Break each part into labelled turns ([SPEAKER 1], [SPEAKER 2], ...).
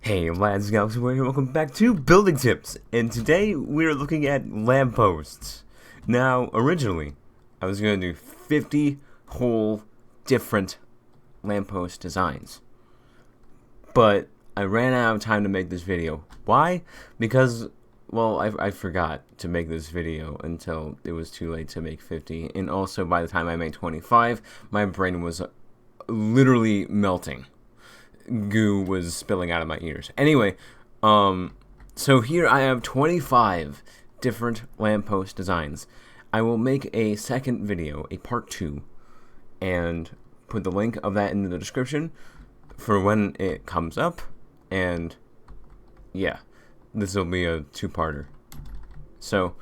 [SPEAKER 1] Hey lads, gals, welcome back to Building Tips, and today we're looking at lampposts. Now, originally, I was going to do 50 whole different lamppost designs, but I ran out of time to make this video. Why? Because, well, I forgot to make this video until it was too late to make 50, and also by the time I made 25, my brain was literally melting. Goo was spilling out of my ears. Anyway, so here I have 25 different lamppost designs. I will make a second video, a part 2, and put the link of that in the description for when it comes up. And yeah, this will be a two-parter. So,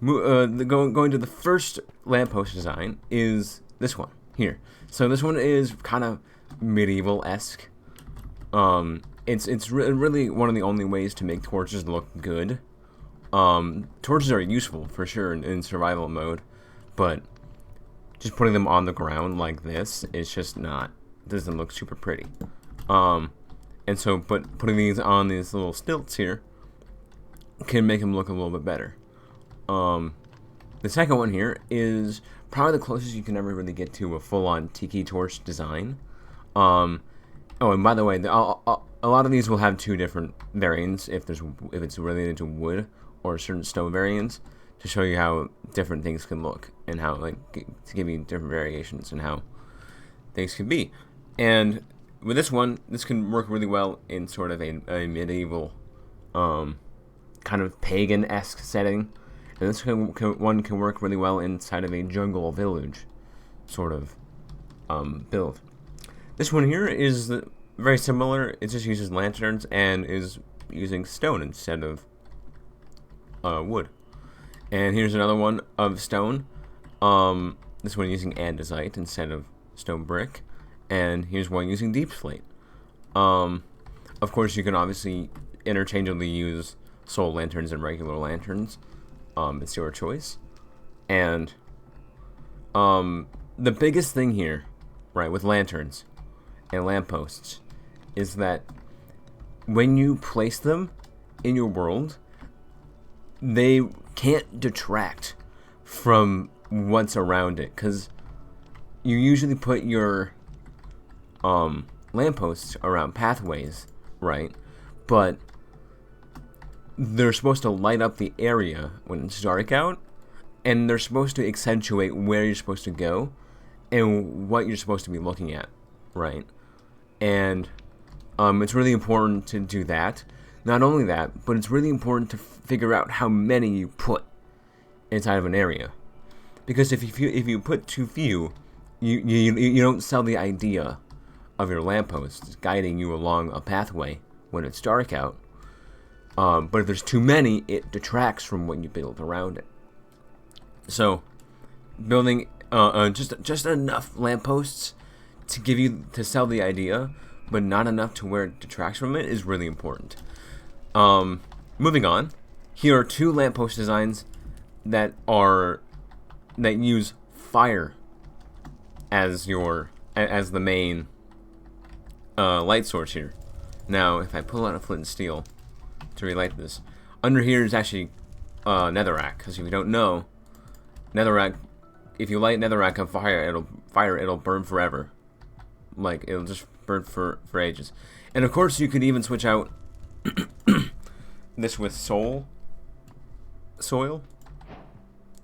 [SPEAKER 1] going to the first lamppost design is this one here. So this one is kind of medieval-esque. It's really one of the only ways to make torches look good. Torches are useful for sure in survival mode, but just putting them on the ground like this is just not, doesn't look super pretty. And so, but putting these on these little stilts here can make them look a little bit better. The second one here is probably the closest you can ever really get to a full-on tiki torch design. Oh, and by the way, a lot of these will have two different variants if it's related to wood or certain stone variants, to show you how different things can look and how, like, to give you different variations and how things can be. And with this one, this can work really well in sort of a medieval, kind of pagan-esque setting. And this one can work really well inside of a jungle village sort of build. This one here is very similar. It just uses lanterns and is using stone instead of wood. And here's another one of stone. This one using andesite instead of stone brick. And here's one using deep slate. Of course, you can obviously interchangeably use soul lanterns and regular lanterns. It's your choice. And the biggest thing here, right, with lanterns and lampposts is that when you place them in your world, they can't detract from what's around it, because you usually put your lampposts around pathways, right? But they're supposed to light up the area when it's dark out, and they're supposed to accentuate where you're supposed to go and what you're supposed to be looking at, right? And it's really important to do that. Not only that, but it's really important to figure out how many you put inside of an area, because if you put too few, you don't sell the idea of your lampposts guiding you along a pathway when it's dark out. But if there's too many, it detracts from what you build around it. So, building just enough lampposts to sell the idea, but not enough to where it detracts from it, is really important. Moving on, here are two lamppost designs that use fire as the main light source here. Now, if I pull out a flint and steel to relight this, under here is actually netherrack, because if you don't know, netherrack, if you light netherrack on fire, it'll burn forever. Like, it'll just burn for ages. And of course, you could even switch out this with soil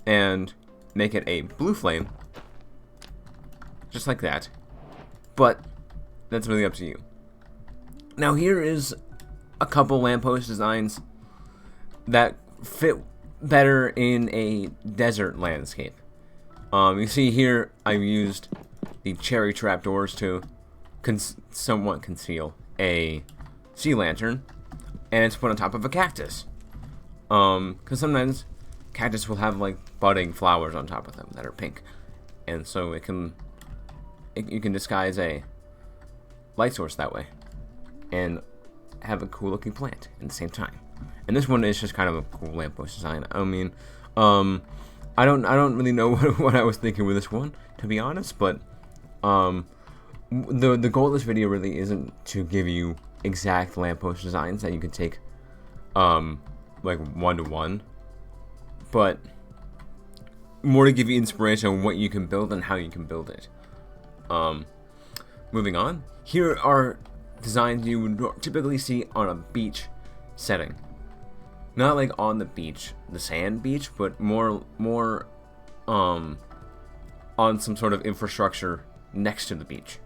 [SPEAKER 1] and make it a blue flame, just like that. But that's really up to you. Now, here is a couple lamppost designs that fit better in a desert landscape. You see here, I've used the cherry trapdoors to somewhat conceal a sea lantern, and it's put on top of a cactus. Because sometimes cactus will have, like, budding flowers on top of them that are pink, and so you can disguise a light source that way and have a cool looking plant at the same time. And this one is just kind of a cool lamppost design. I mean, I don't really know what I was thinking with this one, to be honest, but the goal of this video really isn't to give you exact lamppost designs that you can take like one-to-one, but more to give you inspiration on what you can build and how you can build it. Moving on, here are designs you would typically see on a beach setting. Not like on the beach, the sand beach, but more on some sort of infrastructure next to the beach.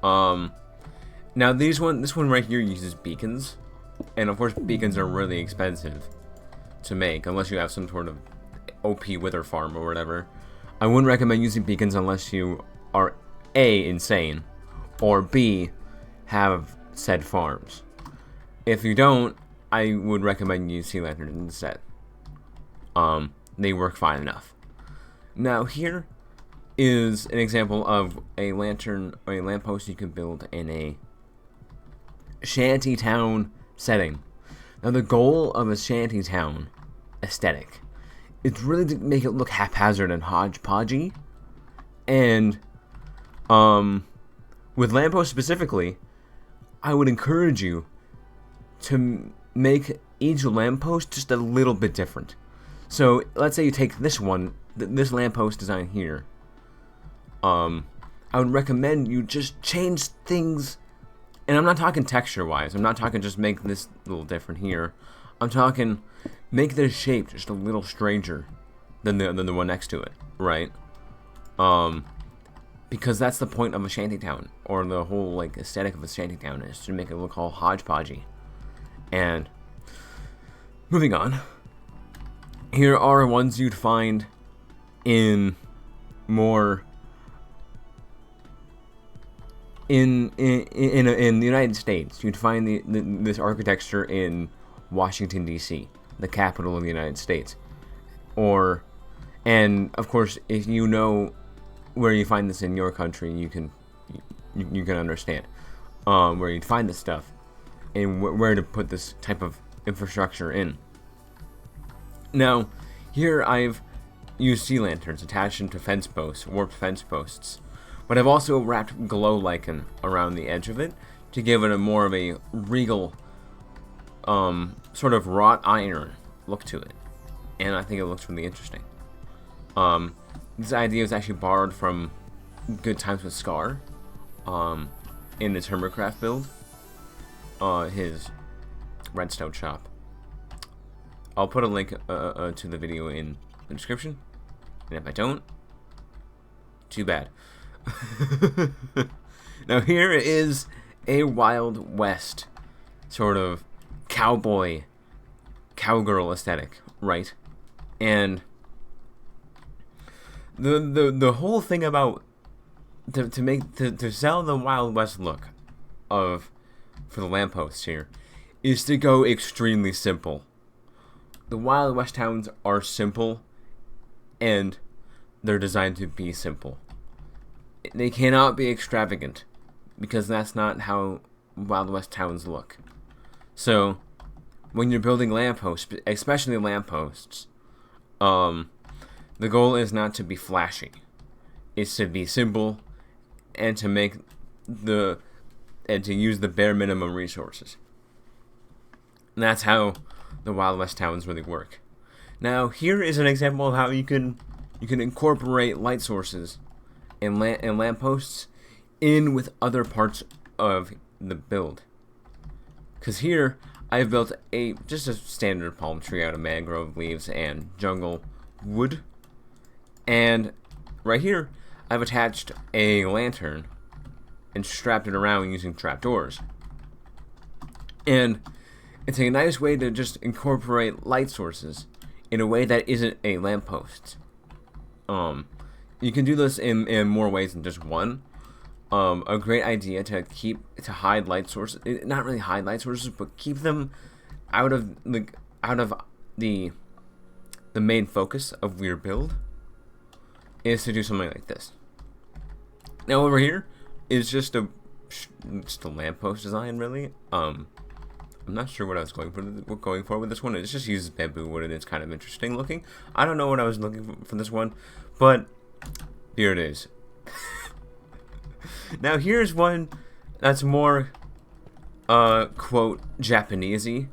[SPEAKER 1] Now this one right here uses beacons, and of course beacons are really expensive to make unless you have some sort of OP wither farm or whatever. I wouldn't recommend using beacons unless you are A, insane, or B, have said farms. If you don't, I would recommend you sea lanterns instead. They work fine enough. Now here is an example of a lantern or a lamppost you can build in a shantytown setting. Now the goal of a shantytown aesthetic is really to make it look haphazard and hodgepodgey, and with lampposts specifically, I would encourage you to make each lamppost just a little bit different. So let's say you take this one, this lamppost design here. I would recommend you just change things, and I'm not talking texture-wise. I'm not talking just make this a little different here. I'm talking make the shape just a little stranger than the one next to it, right? Because that's the point of a shantytown, or the whole like aesthetic of a shantytown is to make it look all hodgepodgey. And moving on, here are ones you'd find in more in the United States. You'd find this architecture in Washington D.C., the capital of the United States, and of course, if you know where you find this in your country, you can understand where you'd find this stuff and where to put this type of infrastructure in. Now, here I've used sea lanterns attached into fence posts, warped fence posts, but I've also wrapped glow lichen around the edge of it to give it a more of a regal, sort of wrought iron look to it, and I think it looks really interesting. This idea is actually borrowed from Good Times with Scar, in the Timbercraft build, his redstone shop. I'll put a link to the video in the description, and if I don't, too bad. Now here is a Wild West sort of cowboy, cowgirl aesthetic, right? And the whole thing about to sell the Wild West look for the lampposts here is to go extremely simple. The Wild West towns are simple, and they're designed to be simple. They cannot be extravagant, because that's not how Wild West towns look. So, when you're building lampposts, especially lampposts, the goal is not to be flashy. It's to be simple, and to use the bare minimum resources. And that's how the Wild West towns really work. Now, here is an example of how you can incorporate light sources and lampposts in with other parts of the build. Because here, I've built just a standard palm tree out of mangrove leaves and jungle wood. And right here, I've attached a lantern and strapped it around using trapdoors. And it's a nice way to just incorporate light sources in a way that isn't a lamppost. You can do this in more ways than just one. A great idea to hide light sources, not really hide light sources, but keep them out of the main focus of your build, is to do something like this. Now over here is just a lamppost design, really. I'm not sure what I was going for with this one. It just uses bamboo wood, and it's kind of interesting looking. I don't know what I was looking for this one, but here it is. Now here's one that's more quote, Japanesey,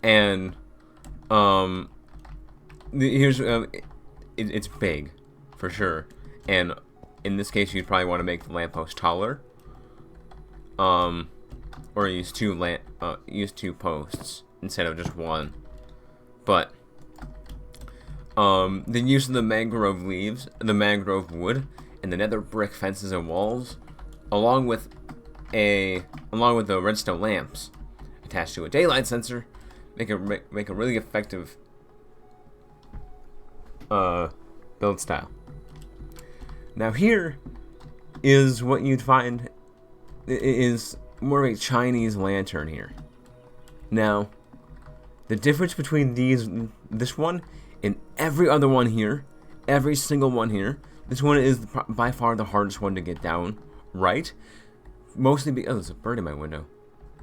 [SPEAKER 1] and, here's, it's big, for sure, and in this case, you'd probably want to make the lamppost taller, or use two posts instead of just one, but, the use of the mangrove leaves, the mangrove wood, and the nether brick fences and walls, along with the redstone lamps attached to a daylight sensor, make a really effective build style. Now here is what you'd find is more of a Chinese lantern here. Now, the difference between this one and every other one here, every single one here, this one is by far the hardest one to get down right. Mostly because there's a bird in my window.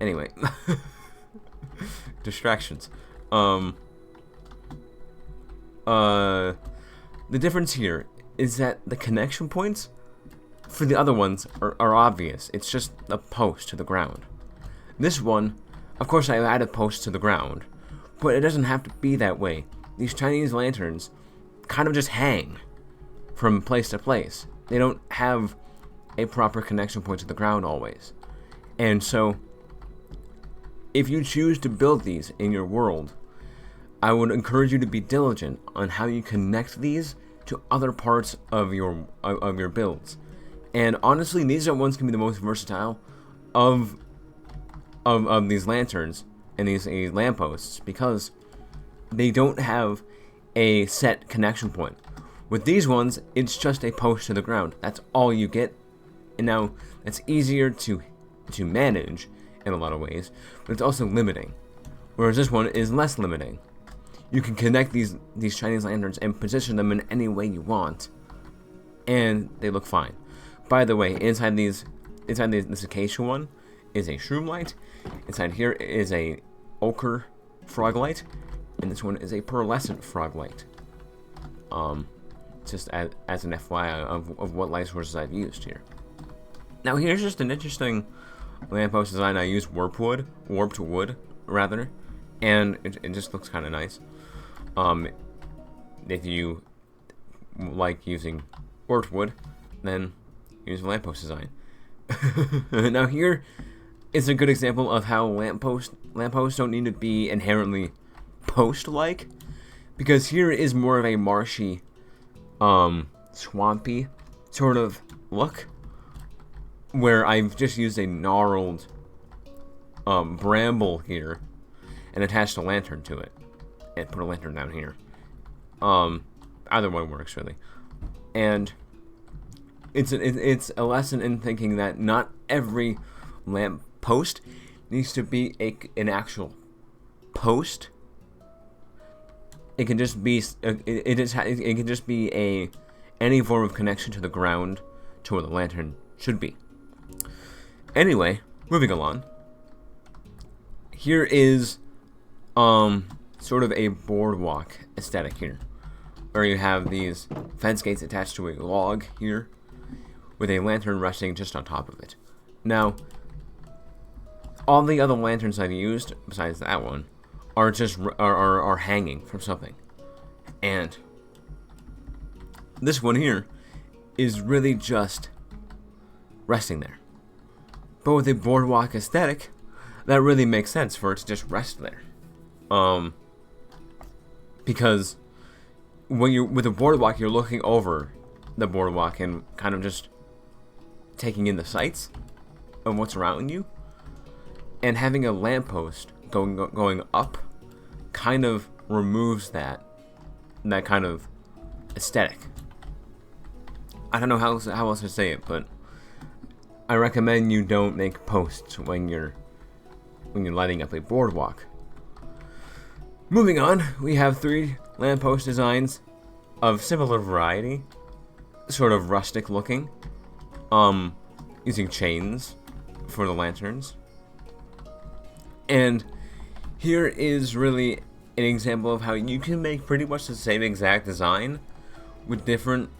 [SPEAKER 1] Anyway, distractions. The difference here is that the connection points for the other ones are obvious. It's just a post to the ground. This one, of course, I added posts to the ground, but it doesn't have to be that way. These Chinese lanterns kind of just hang from place to place. They don't have a proper connection point to the ground always. And so, if you choose to build these in your world, I would encourage you to be diligent on how you connect these to other parts of your builds. And honestly, these are ones can be the most versatile of these lanterns and these lampposts, because they don't have a set connection point. With these ones, it's just a post to the ground. That's all you get. And now, it's easier to manage in a lot of ways, but it's also limiting. Whereas this one is less limiting. You can connect these Chinese lanterns and position them in any way you want, and they look fine. By the way, inside this acacia one is a shroom light. Inside here is a ochre frog light, and this one is a pearlescent frog light. Just as an FYI of what light sources I've used here. Now here's just an interesting lamppost design. I used warped wood, and it just looks kind of nice. If you like using warped wood, then use a lamppost design. Now here is a good example of how lampposts don't need to be inherently post-like, because here is more of a marshy, swampy sort of look, where I've just used a gnarled bramble here and attached a lantern to it and put a lantern down here. Either one works really, and it's a lesson in thinking that not every lamp post needs to be an actual post. It can just be it can just be any form of connection to the ground to where the lantern should be. Anyway, moving along. Here is sort of a boardwalk aesthetic here, where you have these fence gates attached to a log here, with a lantern resting just on top of it. Now, all the other lanterns I've used, besides that one, are just are hanging from something, and this one here is really just resting there. But with a boardwalk aesthetic, that really makes sense for it to just rest there. Because when you're with a boardwalk, you're looking over the boardwalk and kind of just taking in the sights of what's around you. And having a lamppost going up kind of removes that kind of aesthetic. I don't know how else to say it, but I recommend you don't make posts when you're lighting up a boardwalk. Moving on, we have 3 lamppost designs of similar variety, sort of rustic looking, using chains for the lanterns. And here is really an example of how you can make pretty much the same exact design with a different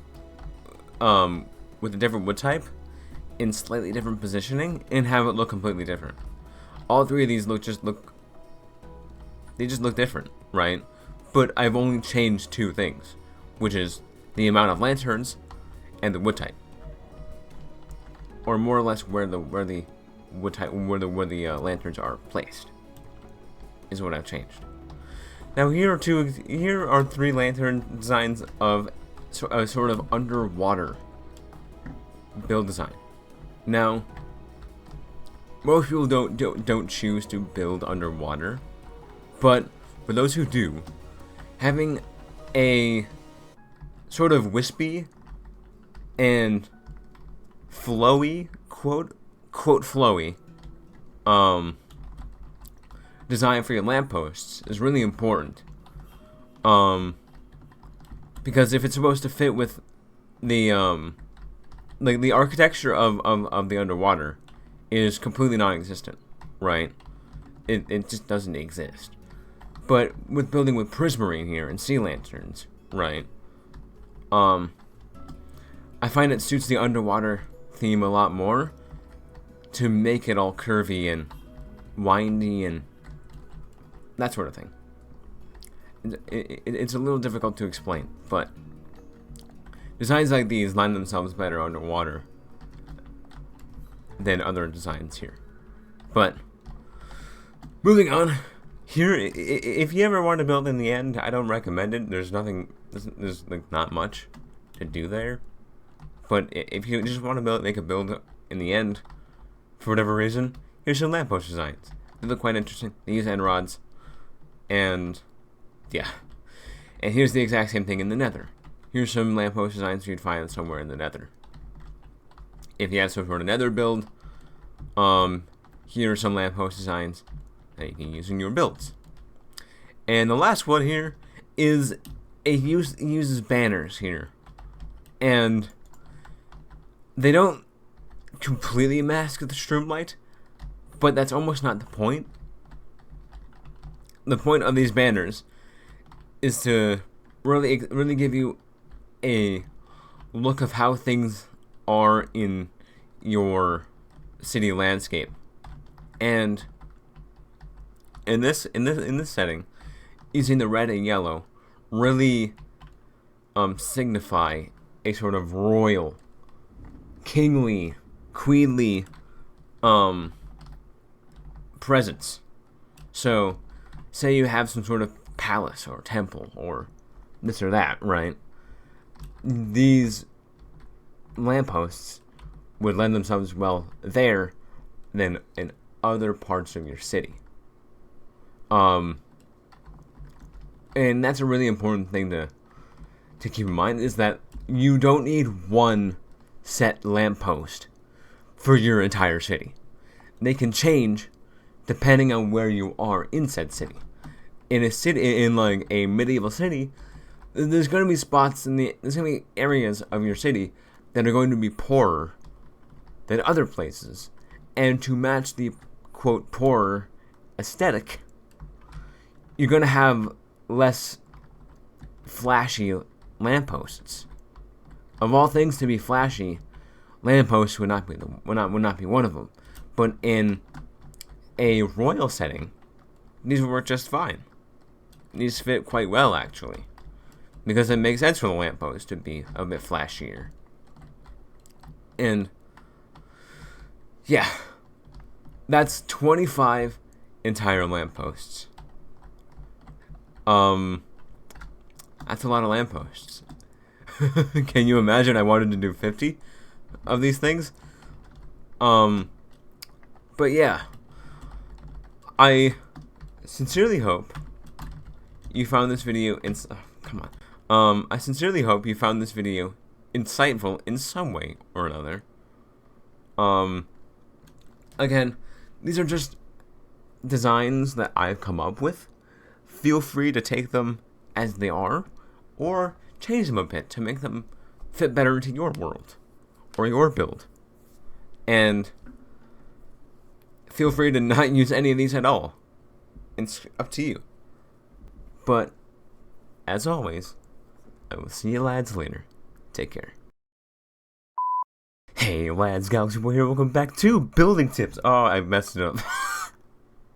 [SPEAKER 1] wood type in slightly different positioning and have it look completely different. all three of these they just look different, right? But I've only changed two things, which is the amount of lanterns and the wood type, or more or less where the wood type where the lanterns are placed is what I've changed. Now here are three lantern designs of a sort of underwater build design. Now, most people don't choose to build underwater, but for those who do, having a sort of wispy and flowy, quote flowy, design for your lampposts is really important. Because if it's supposed to fit with the like the architecture of the underwater is completely non-existent, right? It just doesn't exist. But with building with prismarine here and sea lanterns, right? I find it suits the underwater theme a lot more to make it all curvy and windy and that sort of thing. It's a little difficult to explain, but designs like these line themselves better underwater than other designs here. But moving on, here, if you ever want to build in the end, I don't recommend it. There's like not much to do there. But if you just want to make a build in the end, for whatever reason, here's some lamppost designs. They look quite interesting. They use end rods, and yeah. And here's the exact same thing in the Nether. Here's some lamppost designs you'd find somewhere in the Nether. If you have some sort of Nether build, here are some lamppost designs that you can use in your builds. And the last one here is it uses banners here, and they don't completely mask the Stroomlight, but that's almost not the point. The point of these banners is to really give you a look of how things are in your city landscape. And in this setting, using the red and yellow really signify a sort of royal, kingly, queenly presence. So, say you have some sort of palace or temple or this or that, right? These lampposts would lend themselves well there than in other parts of your city. And that's a really important thing to keep in mind, is that you don't need one set lamppost for your entire city. They can change depending on where you are in said city. In a city, in like a medieval city, there's going to be spots there's going to be areas of your city that are going to be poorer than other places, and to match the quote poorer aesthetic, you're going to have less flashy lampposts. Of all things to be flashy, lampposts would not be one of them. But in a royal setting, these would work just fine. These fit quite well, actually, because it makes sense for the lamppost to be a bit flashier. And yeah, that's 25 entire lampposts. That's a lot of lampposts. Can you imagine I wanted to do 50 of these things? But yeah, I sincerely hope you found this video I sincerely hope you found this video insightful in some way or another. Again, these are just designs that I've come up with. Feel free to take them as they are, or change them a bit to make them fit better into your world or your build. And feel free to not use any of these at all. It's up to you. But as always, I will see you lads later. Take care. Hey lads, Galaxy Boy here, welcome back to Building Tips. Oh, I messed it up.